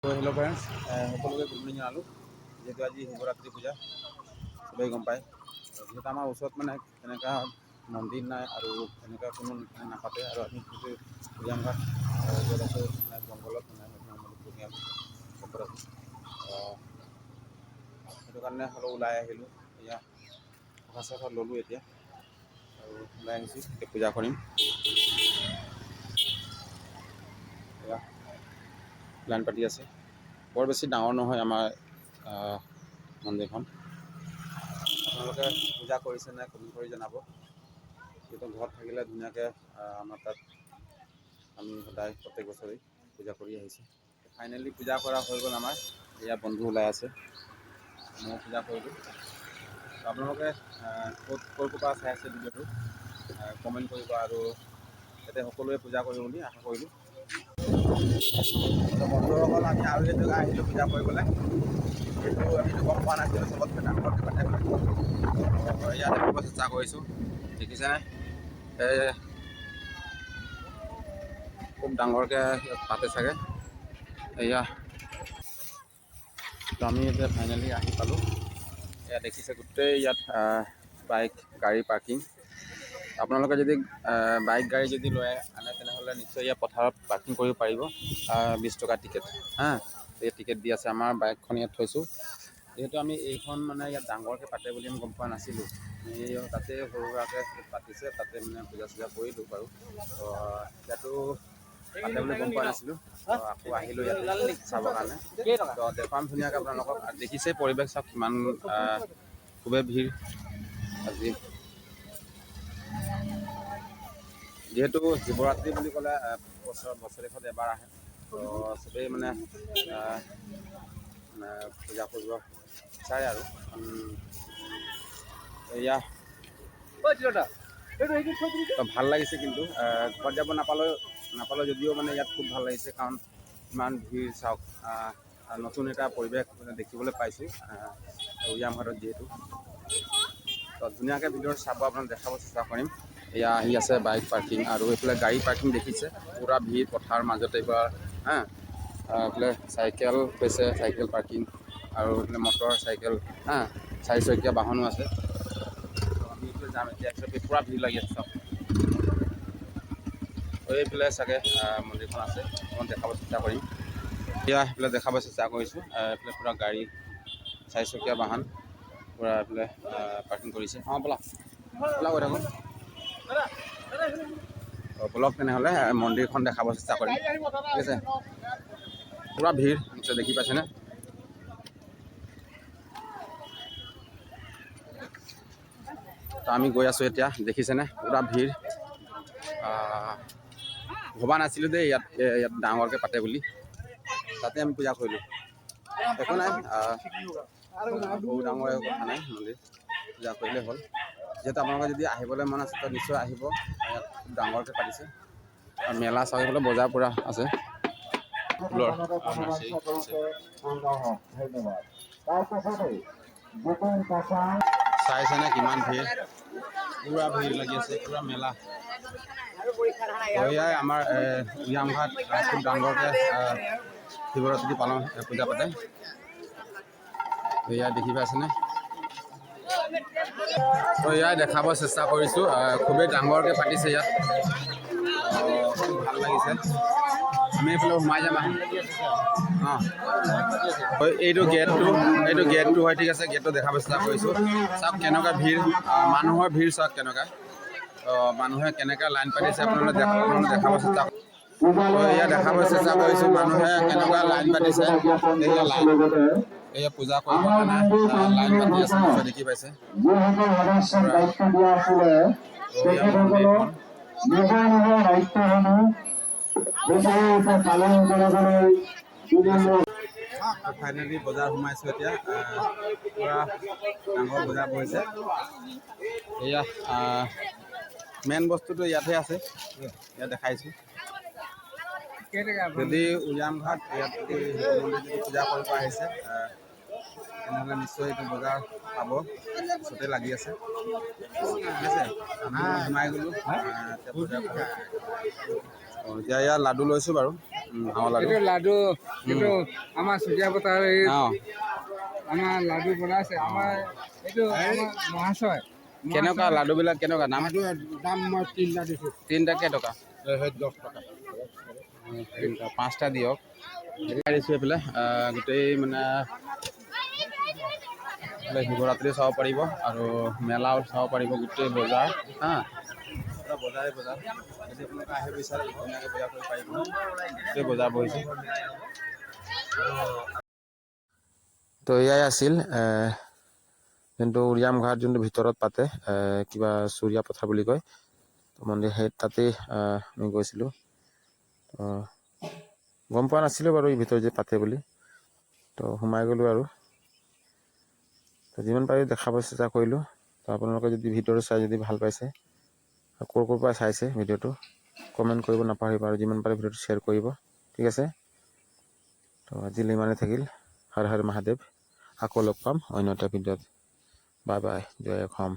Hello friends সকলোকে good morning জনালোঁ যিহেতু আজি শিৱৰাত্ৰি পূজা চবেই গম পায় যিহেতু আমাৰ ওচৰত মানে তেনেকুৱা মন্দিৰ নাই আৰু তেনেকুৱা কোনো নাপাতে আৰু আমি যিহেতু উজানঘাট য'ত আছোঁ মানে জংঘলত মানে সম্পদ আছোঁ সেইটো কাৰণে হ'লেও ওলাই আহিলোঁ এয়া প্ৰসাদ চসাদ ল'লোঁ এতিয়া আৰু ওলাই আহিছোঁ এতিয়া পূজা কৰিম এয়া প্লান পাতি আছে বৰ বেছি ডাঙৰ নহয় আমাৰ মন্দিৰখন আপোনালোকে পূজা কৰিছে নে কমেণ্ট কৰি জনাব যিহেতু ঘৰত থাকিলে ধুনীয়াকৈ আমাৰ তাত আমি সদায় প্ৰত্যেক বছৰেই পূজা কৰি আহিছোঁ ফাইনেলি পূজা কৰা হৈ গ'ল আমাৰ এয়া বন্ধু ওলাই আছে মই পূজা কৰিলোঁ আপোনালোকে ক'ৰ পৰা চাই আছে ভিডিঅ'টো কমেণ্ট কৰিব আৰু যাতে সকলোৱে পূজা কৰিব বুলি আশা কৰিলোঁ বন্ধুসকল আমি আৰু এজেগা আহিলোঁ পূজা কৰিবলৈ সেইটো আমিতো গম পোৱা নাছিলোঁ চবতকৈ ডাঙৰকৈ পাতে ইয়াত দেখিব চেষ্টা কৰিছোঁ দেখিছেনে খুব ডাঙৰকৈ পাতে চাগে এয়া তো আমি এতিয়া ফাইনেলি আহি পালোঁ এয়া দেখিছে গোটেই ইয়াত বাইক গাড়ী পাৰ্কিং আপোনালোকে যদি বাইক গাড়ী যদি লৈ আনে তেনেহ'লে নিশ্চয় ইয়াত পথাৰত পাৰ্কিং কৰিব পাৰিব 20 টকা টিকেট এই টিকেট দি আছে আমাৰ বাইকখন ইয়াত থৈছোঁ যিহেতু আমি এইখন মানে ইয়াত ডাঙৰকৈ পাতে বুলি আমি গম পোৱা নাছিলোঁ তাতে সৰু সুৰাকৈ পাতিছে তাতে মানে পূজা চূজা কৰিলোঁ বাৰু ইয়াতো পাতে বুলি গম পোৱা নাছিলোঁ আকৌ আহিলোঁ ইয়াতে চাবৰ কাৰণে তো দেখুৱাম ধুনীয়াকৈ আপোনালোকক দেখিছে পৰিৱেশ চাওক কিমান খুবেই ভিৰ আজি যিহেতু শিৱৰাত্ৰি বুলি ক'লে বছৰেকত এবাৰ আহে তো চবেই মানে পূজা কৰিব বিচাৰে আৰু এয়া ভাল লাগিছে কিন্তু ঘৰত যাব নাপালেও যদিও মানে ইয়াত খুব ভাল লাগিছে কাৰণ ইমান ভিৰ চাওক নতুন এটা পৰিৱেশ মানে দেখিবলৈ পাইছোঁ উজানঘাটত যিহেতু তো ধুনীয়াকৈ ভিডিঅ'ত চাব আপোনাক দেখাব চেষ্টা কৰিম এয়া আহি আছে বাইক পাৰ্কিং আৰু এইফালে গাড়ী পাৰ্কিং দেখিছে পূৰা ভিৰ পথাৰ মাজতে এইবাৰ এইফালে চাইকেল হৈছে চাইকেল পাৰ্কিং আৰু এইফালে মটৰ চাইকেল 4চকীয়া বাহনো আছে আমি এইফালে যাম এতিয়া পূৰা ভিৰ লাগি আছে চাওক এইফালে চাগে মন্দিৰখন আছে মই দেখাব চেষ্টা কৰিম এতিয়া সেইফালে দেখাব চেষ্টা কৰিছোঁ এইফালে পূৰা গাড়ী 4চকীয়া বাহন পূৰা এইফালে পাৰ্কিং কৰিছে ব'লা গৈ থাকোঁ ব'লক তেনেহ'লে মন্দিৰখন দেখাব চেষ্টা কৰিম ঠিক আছে পূৰা ভিৰ নিশ্চয় দেখি পাইছেনে তো আমি গৈ আছোঁ এতিয়া দেখিছেনে পূৰা ভিৰ ভবা নাছিলোঁ দেই ইয়াত ডাঙৰকৈ পাতে বুলি তাতে আমি পূজা কৰিলোঁ একো নাই সৰু ডাঙৰ একো কথা নাই মন্দিৰ পূজা কৰিলে হ'ল যিহেতু আপোনালোকে যদি আহিবলৈ মন আছে তো নিশ্চয় আহিব ইয়াত খুব ডাঙৰকৈ পাতিছে আৰু মেলা চাবলৈ বজাৰ পূৰা আছে চাইছেনে কিমান ভিৰ পূৰা ভিৰ লাগি আছে পূৰা মেলা এয়াই আমাৰ উজানঘাট খুব ডাঙৰকৈ শিৱৰাত্ৰি পালন পূজা পাতে এয়া দেখি পাইছেনে তো এয়াই দেখাব চেষ্টা কৰিছোঁ খুবেই ডাঙৰকৈ পাতিছে ইয়াত খুব ভাল লাগিছে আমি এইফালে সোমাই যাম এইটো গেটটো হয় ঠিক আছে গেটটো দেখাব চেষ্টা কৰিছোঁ চাওক কেনেকুৱা ভিৰ মানুহৰ ভিৰ চাওক কেনেকুৱা মানুহে কেনেকৈ লাইন পাতিছে আপোনালোকে দেখাব চেষ্টা এয়া দেখাব চেষ্টা কৰিছোঁ মানুহে কেনেকুৱা লাইন পাতিছে এয়া লাইন এয়া পূজা কৰিবৰ কাৰণে লাইন পাতি আছে নিশ্চয় দেখি পাইছে ফাইনেলি বজাৰ সোমাইছোঁ এতিয়া পূৰা ডাঙৰ বজাৰ বহিছে এয়া মেইন বস্তুটো ইয়াতহে আছে ইয়াত দেখাইছোঁ যদি উজানঘাট ইয়াত যদি পূজা কৰিব আহিছে তেনেহ'লে নিশ্চয় এইটো বজাৰ পাব ওচৰতে লাগি আছে ঠিক আছে আমি সোমাই গ'লোঁ এতিয়া ইয়াত লাডু লৈছোঁ বাৰু হাঁহৰ লাডু। এইটো লাডু এইটো আমাৰ চুতীয়া পথাৰ অঁ আমাৰ লাডু বনাইছে আমাৰ এইটো আমাৰ মহাশয় কেনেকুৱা লাডুবিলাক কেনেকুৱা দাম? দাম মই 3টা দিছোঁ। 3টা কেইটকা? 10 টকা। 5টা দিয়ক। দিছোঁ এইফালে গোটেই মানে শিৱৰাত্ৰি চাব পাৰিব আৰু মেলাও চাব পাৰিব, গোটেই বজাৰ হা বজাৰে বজাৰ। যদি আপোনালোকে আহিব বিচাৰে ধুনীয়াকৈ বজাৰ কৰিব পাৰিব, গোটেই বজাৰ বহিছে। তো এয়াই আছিল যোনটো উৰিয়াম ঘাট যোনটো ভিতৰত পাতে কিবা চুৰীয়া পথাৰ বুলি কয়, তো মন্দিৰ সেই তাতেই আমি গৈছিলোঁ। তো গম পোৱা নাছিলোঁ বাৰু এই ভিতৰত যে পাতে বুলি, তো সোমাই গ'লোঁ আৰু তো যিমান পাৰি দেখাব চেষ্টা কৰিলোঁ। তো আপোনালোকে যদি ভিডিঅ'টো চাই যদি ভাল পাইছে, ক'ৰ পৰা চাইছে ভিডিঅ'টো কমেণ্ট কৰিব নাপাহৰিব, আৰু যিমান পাৰে ভিডিঅ'টো শ্বেয়াৰ কৰিব, ঠিক আছে। তো আজিলৈ ইমানেই থাকিল। হৰ হৰ মহাদেৱ। আকৌ লগ পাম অন্য এটা ভিডিঅ'ত। বাই বাই, জয় অসম।